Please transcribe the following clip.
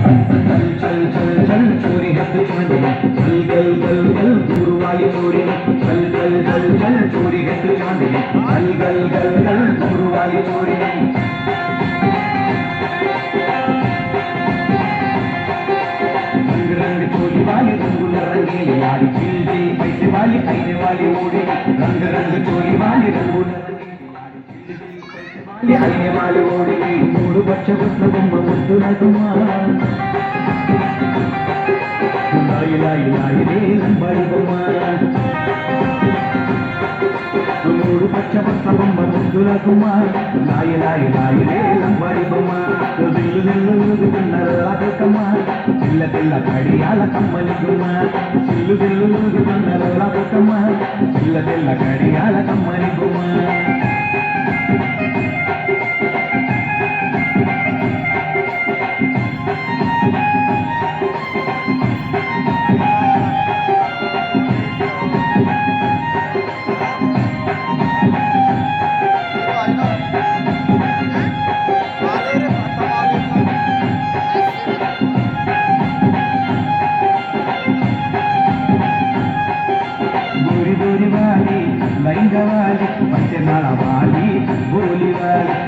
चल चल चल चल चोरी है तू चांदनी चल गल गल गल दूर वाली चोरी चल चल चल चल चोरी है तू चांदनी चल गल गल गल दूर वाली चोरी रंग रंग चोली वाली रंगुल रंगीली यारी चिल चिल पैसे वाली आईने वाली ओढ़ी रंग रंग चोली वाली रंगुल आईने वाली ओढ़ी मूड बच्च बच्च बొమ్మ ముద్దు నగుమా లాయి లాయి లాయి రే లంబడి బొమ్మ మూడు పచ్చ బొట్ల బొమ్మ ముద్దు నగుమా లాయి లాయి లాయి రే లంబడి బొమ్మ దిల్లు దిల్లు కన్నరకమ్మ పిల్ల పిల్ల కడియాల కమ్మలి గుమ్మ దిల్లు దిల్లు కన్నరకమ్మ పిల్ల పిల్ల కడియాల కమ్మలి గుమ్మ लैंगवाली पंचनाला वाली बोली वाली